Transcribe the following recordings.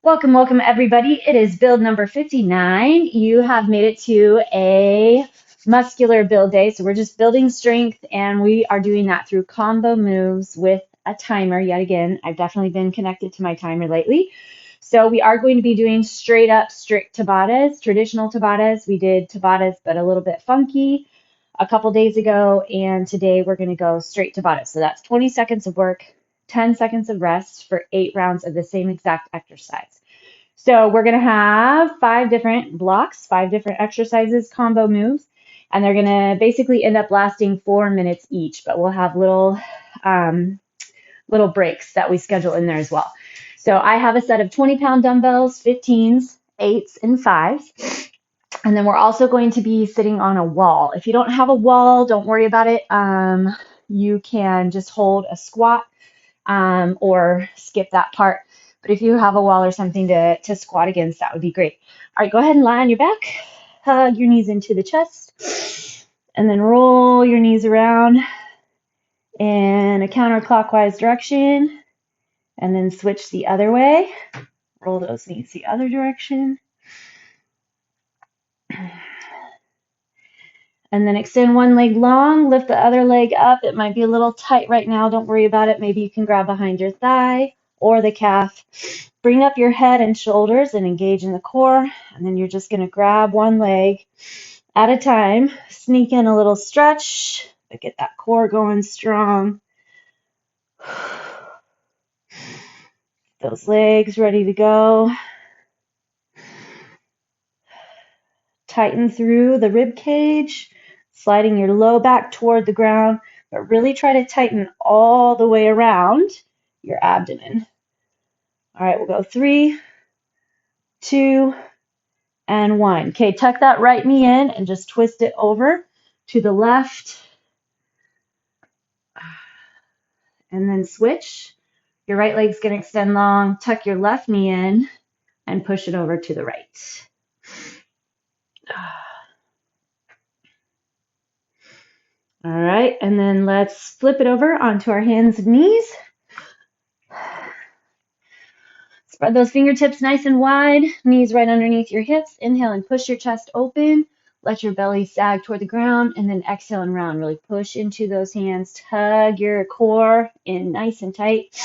Welcome everybody. It is build number 59. You have made it to a muscular build day. So we're just building strength and we are doing that through combo moves with a timer. Yet again, I've definitely been connected to my timer lately. So we are going to be doing straight up strict Tabatas, traditional Tabatas. We did Tabatas, but a little bit funky a couple days ago. And today we're going to go straight Tabatas. So that's 20 seconds of work, 10 seconds of rest for 8 rounds of the same exact exercise. So we're going to have 5 different blocks, 5 different exercises, combo moves, and they're going to basically end up lasting 4 minutes each, but we'll have little breaks that we schedule in there as well. So I have a set of 20-pound dumbbells, 15s, 8s, and 5s. And then we're also going to be sitting on a wall. If you don't have a wall, don't worry about it. You can just hold a squat or skip that part. But if you have a wall or something to squat against, that would be great. All right, go ahead and lie on your back. Hug your knees into the chest. And then roll your knees around in a counterclockwise direction. And then switch the other way. Roll those knees the other direction. And then extend one leg long, lift the other leg up. It might be a little tight right now. Don't worry about it. Maybe you can grab behind your thigh or the calf. Bring up your head and shoulders and engage in the core. And then you're just going to grab one leg at a time. Sneak in a little stretch, but get that core going strong. Those legs ready to go. Tighten through the rib cage, sliding your low back toward the ground, but really try to tighten all the way around your abdomen. All right, we'll go 3, 2, and 1. Okay, tuck that right knee in and just twist it over to the left. And then switch. Your right leg's going to extend long. Tuck your left knee in and push it over to the right. All right, and then let's flip it over onto our hands and knees. Spread those fingertips nice and wide, knees right underneath your hips. Inhale and push your chest open. Let your belly sag toward the ground, and then exhale and round. Really push into those hands. Tug your core in nice and tight.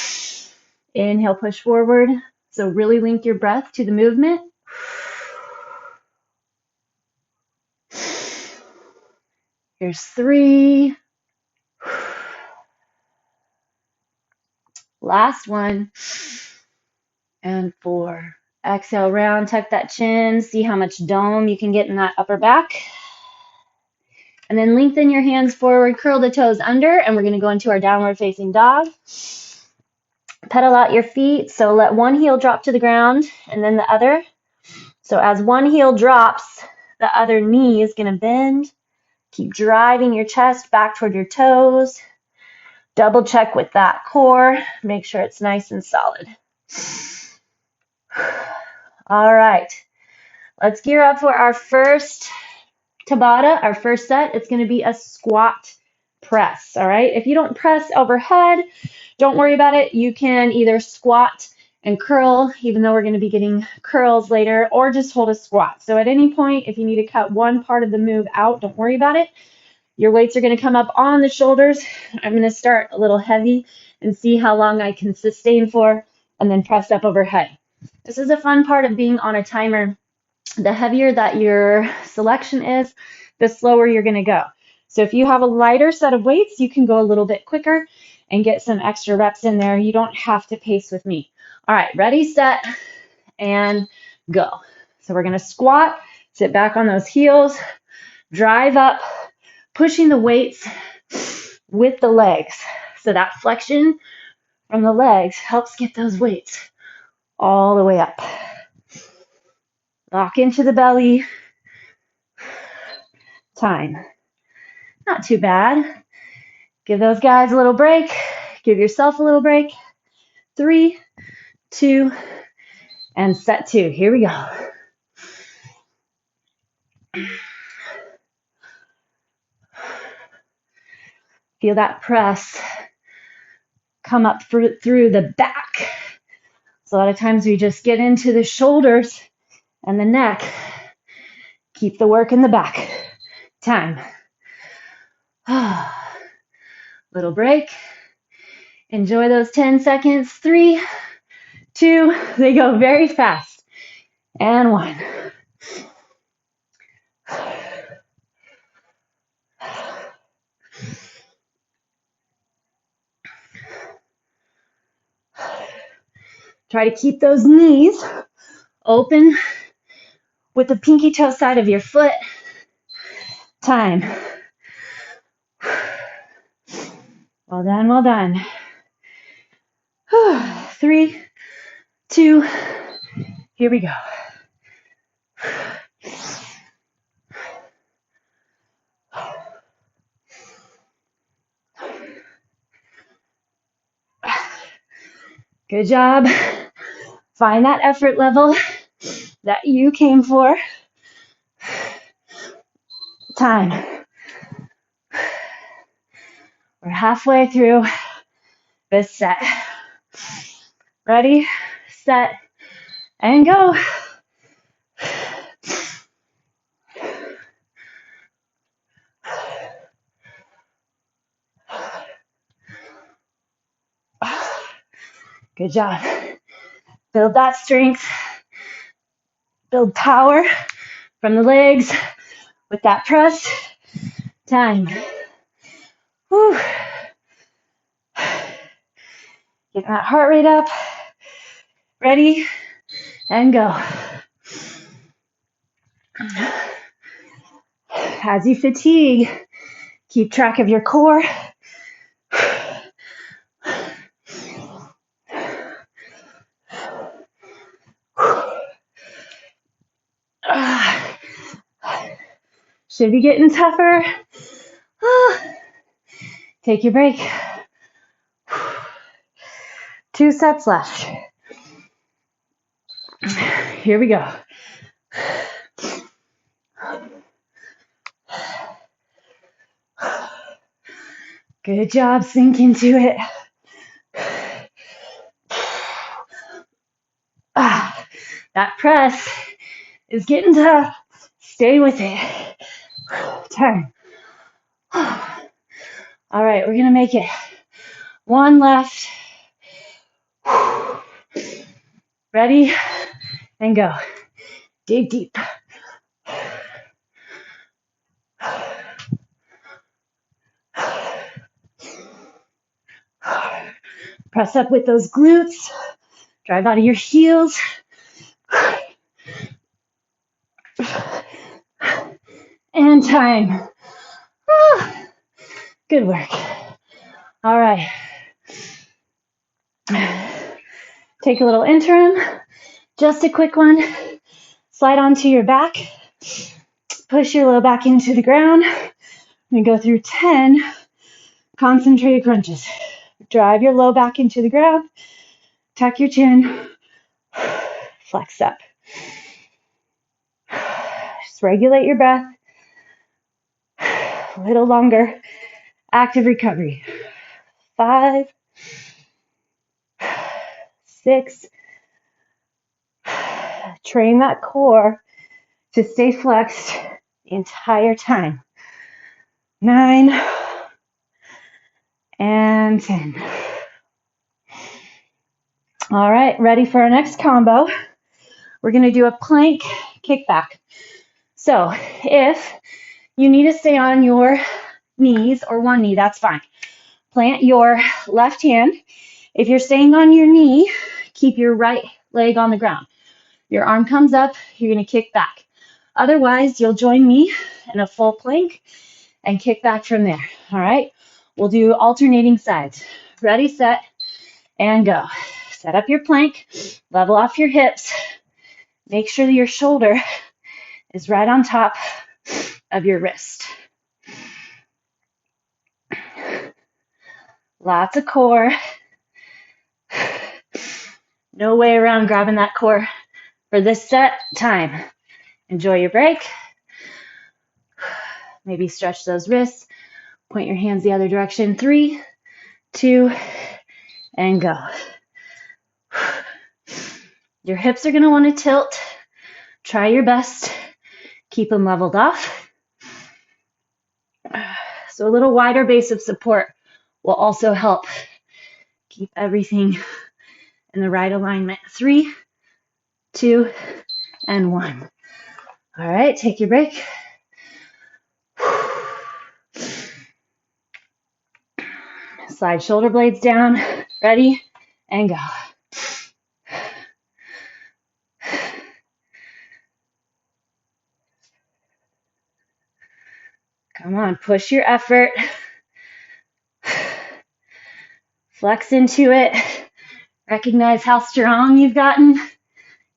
Inhale, push forward. So really link your breath to the movement. Here's 3. Last one. And 4. Exhale, round, tuck that chin. See how much dome you can get in that upper back. And then lengthen your hands forward, curl the toes under, and we're going to go into our downward facing dog. Pedal out your feet. So let one heel drop to the ground and then the other. So as one heel drops, the other knee is going to bend. Keep driving your chest back toward your toes. Double check with that core. Make sure it's nice and solid. All right. Let's gear up for our first Tabata, our first set. It's going to be a squat press. All right. If you don't press overhead, don't worry about it. You can either squat and curl, even though we're going to be getting curls later, or just hold a squat. So at any point, if you need to cut one part of the move out, don't worry about it. Your weights are going to come up on the shoulders. I'm going to start a little heavy and see how long I can sustain for, and then press up overhead. This is a fun part of being on a timer. The heavier that your selection is, the slower you're going to go. So if you have a lighter set of weights, you can go a little bit quicker and get some extra reps in there. You don't have to pace with me. All right, ready, set, and go. So we're going to squat, sit back on those heels, drive up, pushing the weights with the legs. So that flexion from the legs helps get those weights all the way up. Lock into the belly. Time. Not too bad. Give those guys a little break. Give yourself a little break. 3, 2, and set 2. Here we go. Feel that press come up through the back. So a lot of times we just get into the shoulders and the neck. Keep the work in the back. Time. Little break. Enjoy those 10 seconds. 3, 2, they go very fast. And 1. Try to keep those knees open with the pinky toe side of your foot. Time. Well done, well done. 3, 2, here we go. Good job. Find that effort level that you came for. Time. We're halfway through this set. Ready, set, and go. Good job. Build that strength. Build power from the legs with that press. Time. Whew. Get that heart rate up. Ready, and go. As you fatigue, keep track of your core. Should be getting tougher. Take your break. 2 sets left. Here we go. Good job, sink into it. That press is getting tough. Stay with it. 10. All right, we're gonna make it. 1 left. Ready, and go. Dig deep. Press up with those glutes. Drive out of your heels. And time. Good work. All right. Take a little interim. Just a quick one. Slide onto your back. Push your low back into the ground. And go through 10 concentrated crunches. Drive your low back into the ground. Tuck your chin. Flex up. Just regulate your breath. A little longer. Active recovery. 5, 6. Train that core to stay flexed the entire time. 9 and 10. All right, ready for our next combo. We're going to do a plank kickback. So if you need to stay on your knees or one knee, that's fine. Plant your left hand. If you're staying on your knee, keep your right leg on the ground. Your arm comes up, you're going to kick back. Otherwise, you'll join me in a full plank and kick back from there. All right? We'll do alternating sides. Ready, set, and go. Set up your plank, level off your hips. Make sure that your shoulder is right on top of your wrist. Lots of core. No way around grabbing that core for this set. Time. Enjoy your break. Maybe stretch those wrists. Point your hands the other direction. 3, 2, and go. Your hips are going to want to tilt. Try your best. Keep them leveled off. So a little wider base of support will also help keep everything in the right alignment. 3, 2, and 1. All right, take your break. Slide shoulder blades down. Ready? And go. Come on, push your effort. Flex into it. Recognize how strong you've gotten.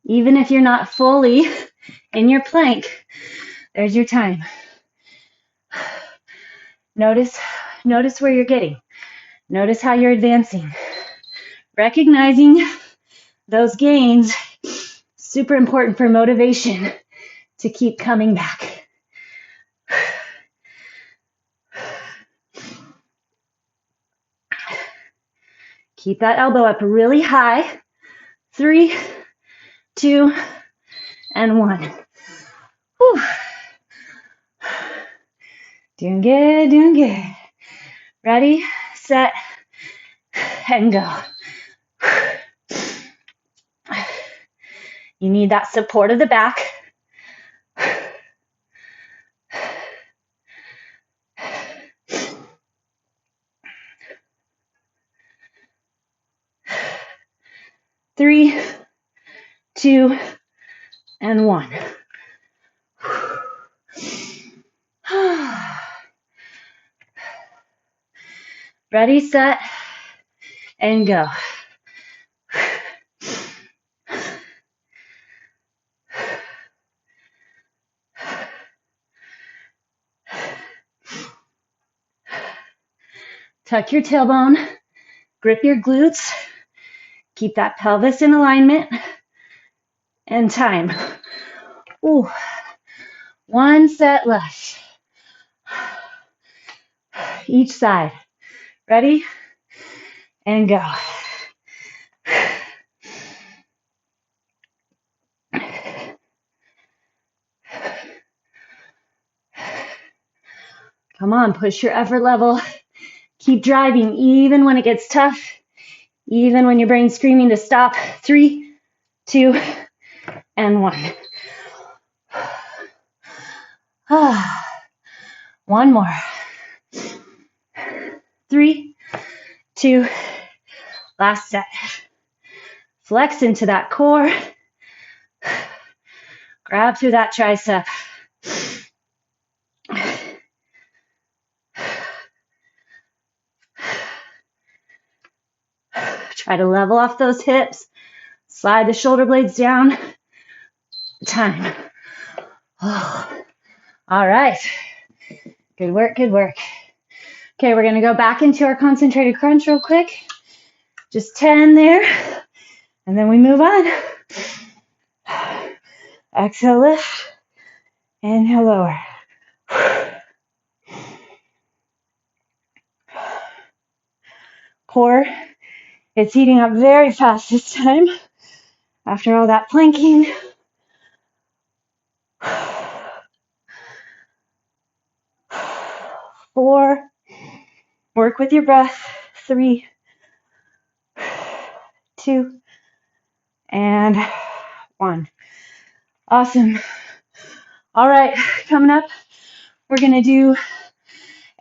Even if you're not fully in your plank, there's your time. Notice where you're getting. Notice how you're advancing. Recognizing those gains, super important for motivation to keep coming back. Keep that elbow up really high. 3, 2, and 1. Whew. Doing good, doing good. Ready, set, and go. You need that support of the back. Three, 2, and 1. Ready, set, and go. Tuck your tailbone, grip your glutes, keep that pelvis in alignment, and time. Ooh. 1 set left. Each side. Ready? And go. Come on, push your effort level. Keep driving even when it gets tough, even when your brain's screaming to stop. 3, 2, and 1. 1 more. 3, 2, last set. Flex into that core. Grab through that tricep. Try to level off those hips. Slide the shoulder blades down. Time. Oh. All right. Good work, good work. Okay, we're going to go back into our concentrated crunch real quick. Just 10 there. And then we move on. Exhale, lift. Inhale, lower. Core is heating up very fast this time after all that planking. 4, work with your breath. 3, 2, and 1. Awesome. All right, coming up, we're going to do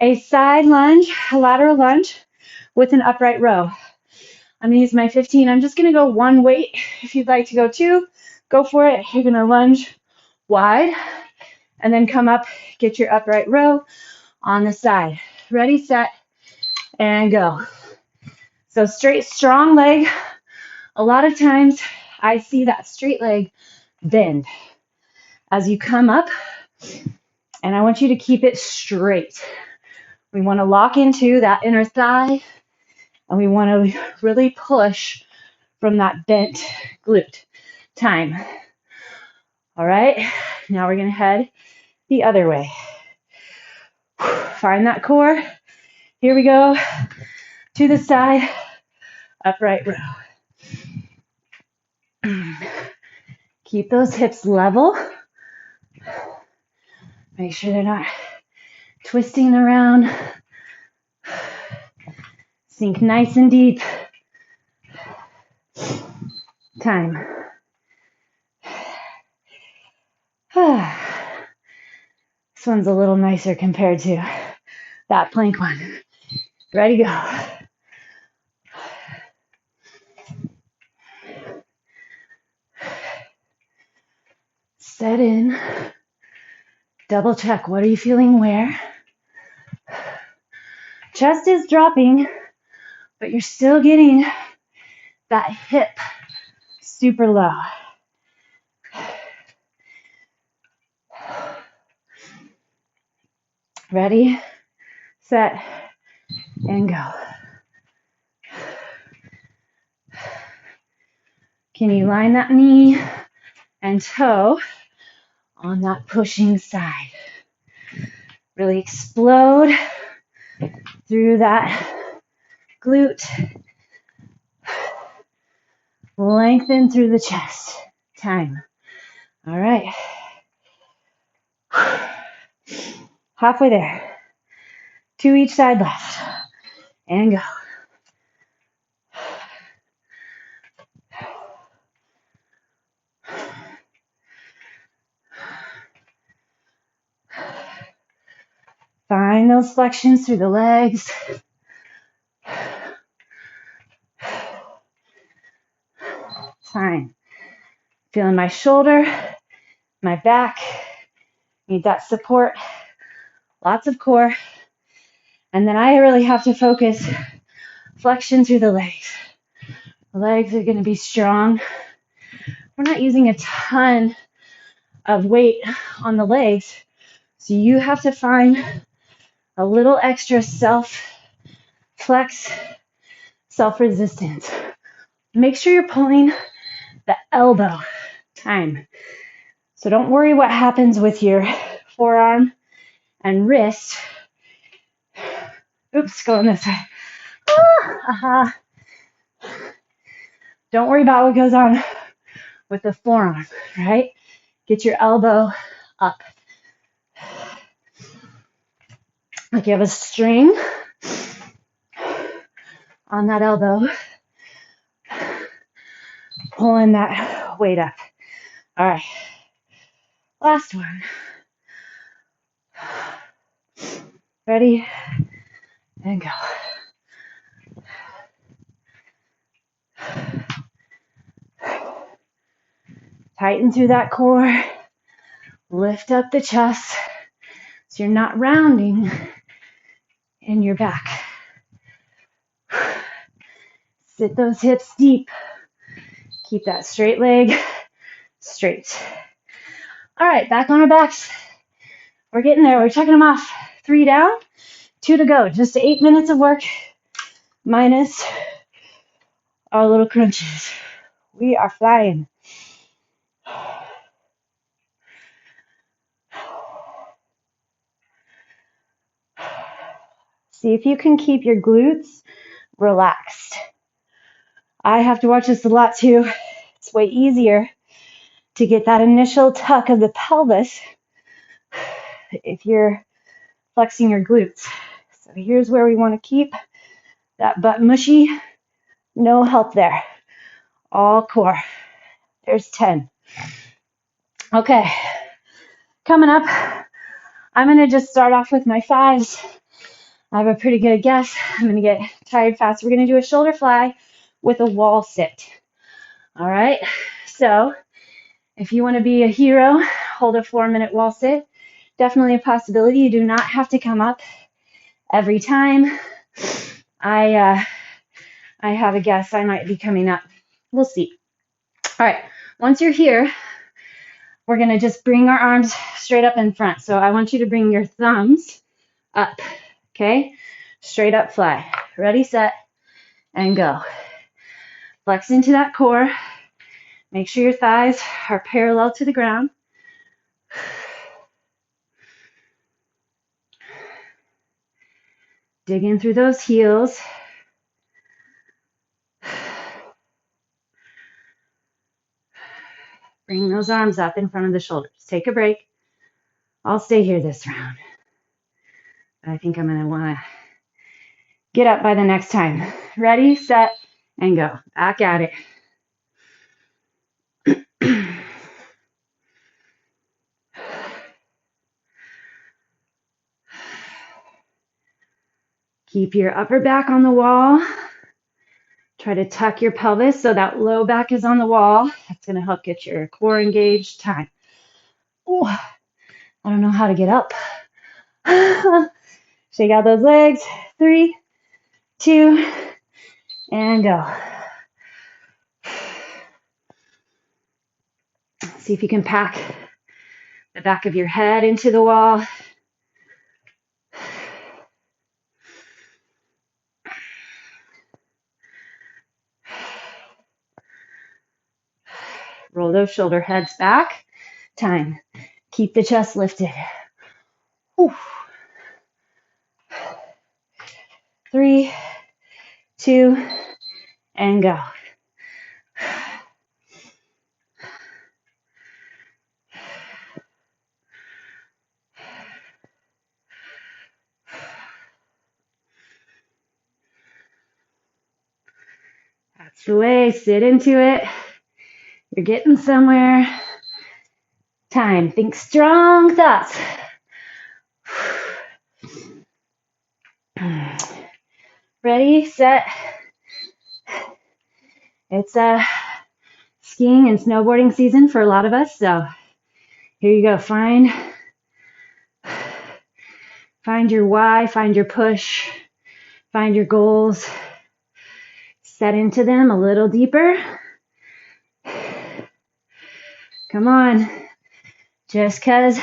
a side lunge, a lateral lunge with an upright row. I'm going to use my 15. I'm just going to go 1 weight. If you'd like to go 2, go for it. You're going to lunge wide and then come up, get your upright row on the side. Ready, set, and go. So straight, strong leg. A lot of times I see that straight leg bend as you come up, and I want you to keep it straight. We want to lock into that inner thigh, and we want to really push from that bent glute. Time. All right, now we're going to head the other way. Find that core. Here we go. To the side, upright row. Keep those hips level. Make sure they're not twisting around. Sink nice and deep. Time. This one's a little nicer compared to that plank one. Ready, go. Set in. Double check. What are you feeling where? Chest is dropping, but you're still getting that hip super low. Ready, set, and go. Can you line that knee and toe on that pushing side? Really explode through that glute. Lengthen through the chest. Time. All right. Halfway there. 2 each side left. And go. Find those flexions through the legs. Time. Feeling my shoulder, my back. Need that support. Lots of core. And then I really have to focus flexion through the legs. The legs are going to be strong. We're not using a ton of weight on the legs, so you have to find a little extra self-flex, self-resistance. Make sure you're pulling the elbow. Time. So don't worry what happens with your forearm and wrist. Oops, going this way. Don't worry about what goes on with the forearm, right? Get your elbow up. Like you have a string on that elbow, pulling that weight up. All right, last one. Ready, and go. Tighten through that core. Lift up the chest so you're not rounding in your back. Sit those hips deep. Keep that straight leg straight. All right, back on our backs. We're getting there. We're checking them off. 3 down, 2 to go. Just 8 minutes of work minus our little crunches. We are flying. See if you can keep your glutes relaxed. I have to watch this a lot too. It's way easier to get that initial tuck of the pelvis if you're flexing your glutes. So here's where we want to keep that butt mushy. No help there. All core. There's 10. Okay. Coming up, I'm going to just start off with my 5s. I have a pretty good guess. I'm going to get tired fast. We're going to do a shoulder fly with a wall sit. All right. So if you want to be a hero, hold a 4-minute wall sit. Definitely a possibility. You do not have to come up every time. I have a guess. I might be coming up. We'll see. All right. Once you're here, we're going to just bring our arms straight up in front. So I want you to bring your thumbs up. Okay? Straight up fly. Ready, set, and go. Flex into that core. Make sure your thighs are parallel to the ground. Dig in through those heels. Bring those arms up in front of the shoulders. Take a break. I'll stay here this round. I think I'm going to want to get up by the next time. Ready, set, and go. Back at it. Keep your upper back on the wall. Try to tuck your pelvis so that low back is on the wall. That's going to help get your core engaged. Time. Oh, I don't know how to get up. Shake out those legs. 3, 2, and go. See if you can pack the back of your head into the wall. Roll those shoulder heads back. Time. Keep the chest lifted. Whew. 3, 2, and go. That's the way. Sit into it. You're getting somewhere. Time. Think strong thoughts. Ready, set. It's skiing and snowboarding season for a lot of us, so here you go. Find your why, find your push, find your goals. Set into them a little deeper. Come on. Just because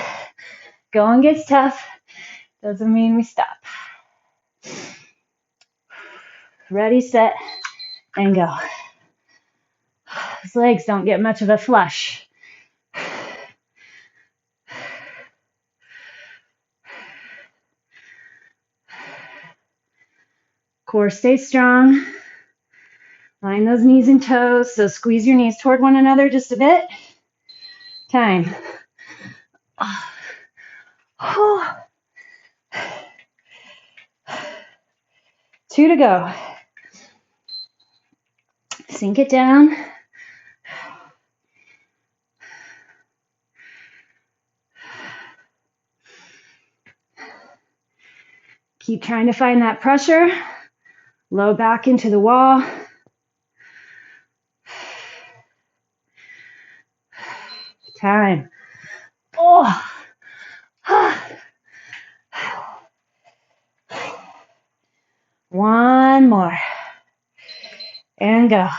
going gets tough doesn't mean we stop. Ready, set, and go. Those legs don't get much of a flush. Core stays strong. Line those knees and toes, so squeeze your knees toward one another just a bit. Time. 2 to go. Sink it down. Keep trying to find that pressure. Low back into the wall. Time. Oh. One more. And go.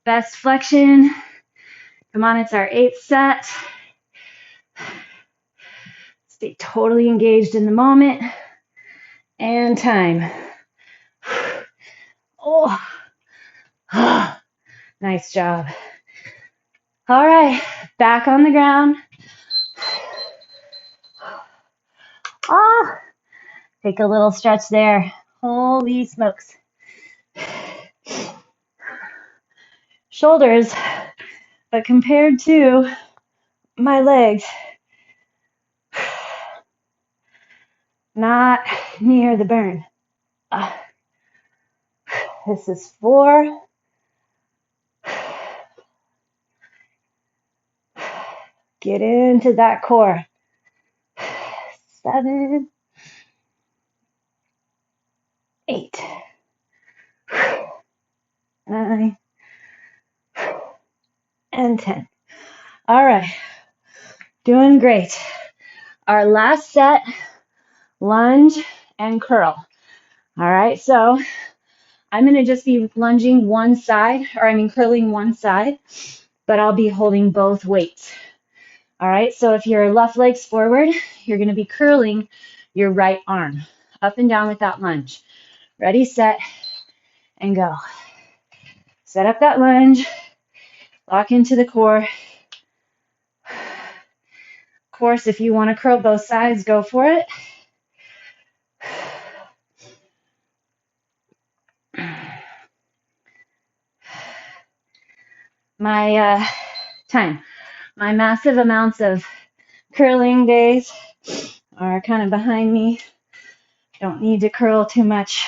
Best flexion. Come on, it's our 8th set. Stay totally engaged in the moment. And time. Oh. Nice job. All right, back on the ground. Oh, take a little stretch there. Holy smokes. Shoulders, but compared to my legs, not near the burn. This is 4. Get into that core. 7, 8, 9, and 10. All right, doing great. Our last set, lunge and curl. All right, so I'm going to just be lunging one side, curling one side, but I'll be holding both weights. All right, so if your left leg's forward, you're going to be curling your right arm up and down with that lunge. Ready, set, and go. Set up that lunge, lock into the core. Of course, if you want to curl both sides, go for it. my my massive amounts of curling days are kind of behind me. Don't need to curl too much.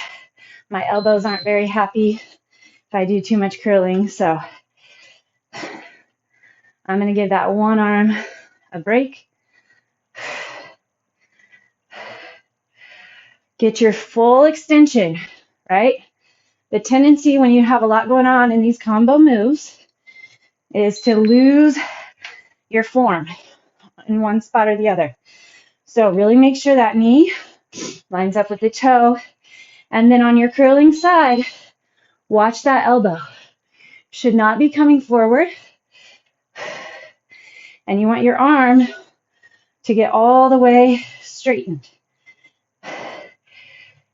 My elbows aren't very happy if I do too much curling, so I'm going to give that one arm a break. Get your full extension, right? The tendency when you have a lot going on in these combo moves is to lose your form in one spot or the other. So really make sure that knee lines up with the toe. And then on your curling side, watch that elbow. Should not be coming forward. And you want your arm to get all the way straightened.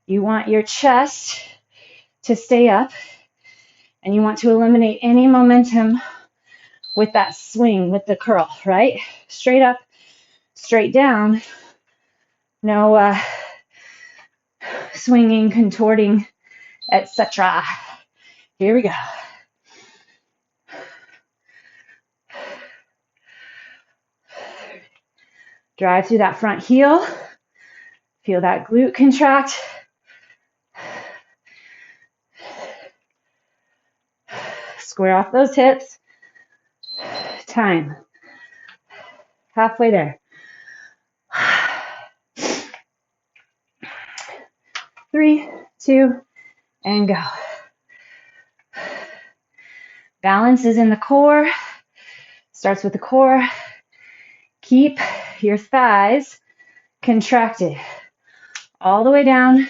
You want your chest to stay up. And you want to eliminate any momentum with that swing, with the curl, right? Straight up, straight down. No swinging, contorting, etc. Here we go. Drive through that front heel. Feel that glute contract. Square off those hips. Time. Halfway there. 3, 2, and go. Balance is in the core. Starts with the core. Keep your thighs contracted all the way down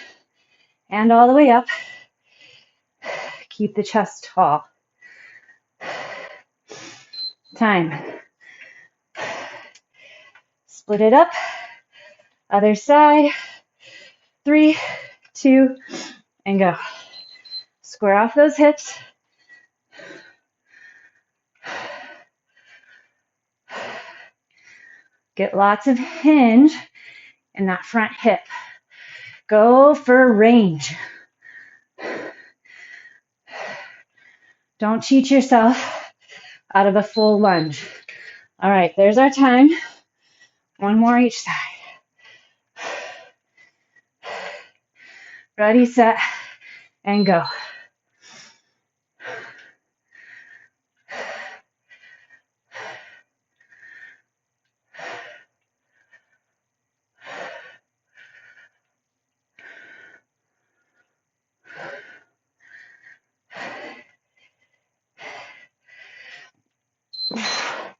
and all the way up. Keep the chest tall. Time. Split it up. Other side. 3, 2, and go. Square off those hips. Get lots of hinge in that front hip. Go for range. Don't cheat yourself out of a full lunge. All right, there's our time. One more each side. Ready, set, and go.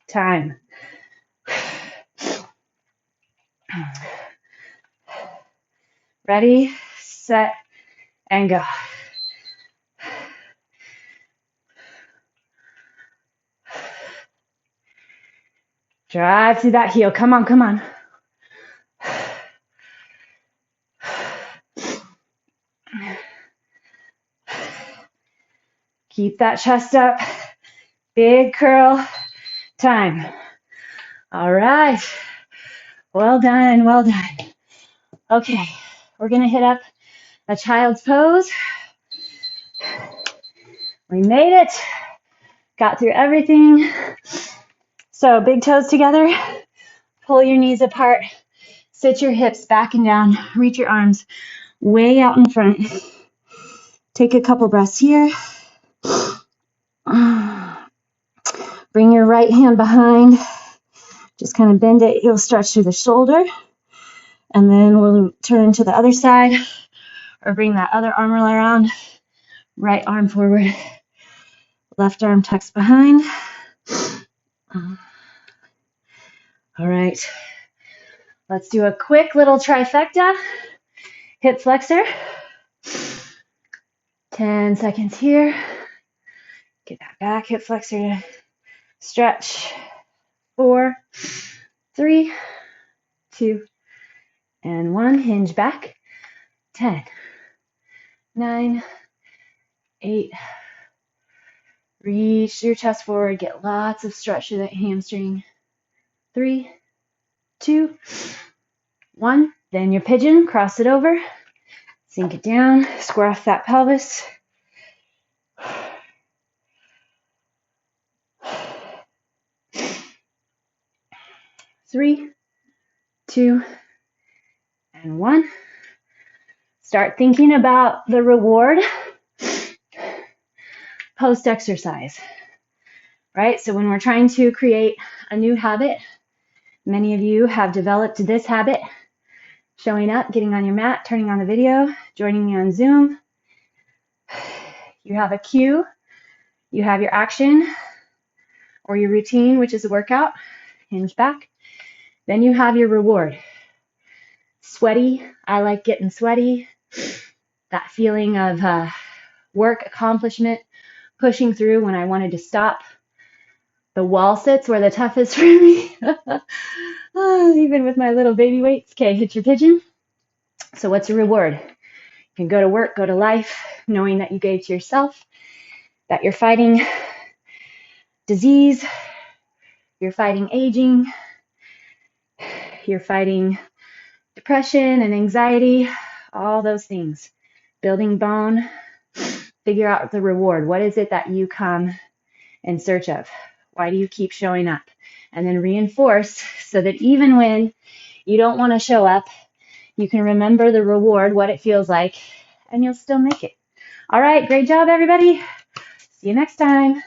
Time. Ready, set, and go. Drive through that heel. Come on, come on. Keep that chest up. Big curl. Time. All right. Well done, well done. Okay, we're going to hit up a child's pose. We made it. Got through everything. So big toes together. Pull your knees apart. Sit your hips back and down. Reach your arms way out in front. Take a couple breaths here. Bring your right hand behind. Just kind of bend it. You'll stretch through the shoulder. And then we'll turn to the other side. Or bring that other arm around. Right arm forward. Left arm tucks behind. All right. Let's do a quick little trifecta. Hip flexor. 10 seconds here. Get that back hip flexor to stretch. 4, 3, 2, and 1. Hinge back. 10, 9, 8. Reach your chest forward. Get lots of stretch through that hamstring. 3, 2, 1. Then your pigeon. Cross it over. Sink it down. Square off that pelvis. 3, 2, and 1. Start thinking about the reward post-exercise, right? So when we're trying to create a new habit, many of you have developed this habit, showing up, getting on your mat, turning on the video, joining me on Zoom. You have a cue, you have your action or your routine, which is a workout, hinge back. Then you have your reward. Sweaty, I like getting sweaty. That feeling of work accomplishment, pushing through when I wanted to stop. The wall sits were the toughest for me. Even with my little baby weights. Okay, hit your pigeon. So what's your reward? You can go to work, go to life, knowing that you gave to yourself, that you're fighting disease, you're fighting aging, you're fighting depression and anxiety, all those things. Building bone, figure out the reward. What is it that you come in search of? Why do you keep showing up? And then reinforce so that even when you don't want to show up, you can remember the reward, what it feels like, and you'll still make it. All right, great job, everybody. See you next time.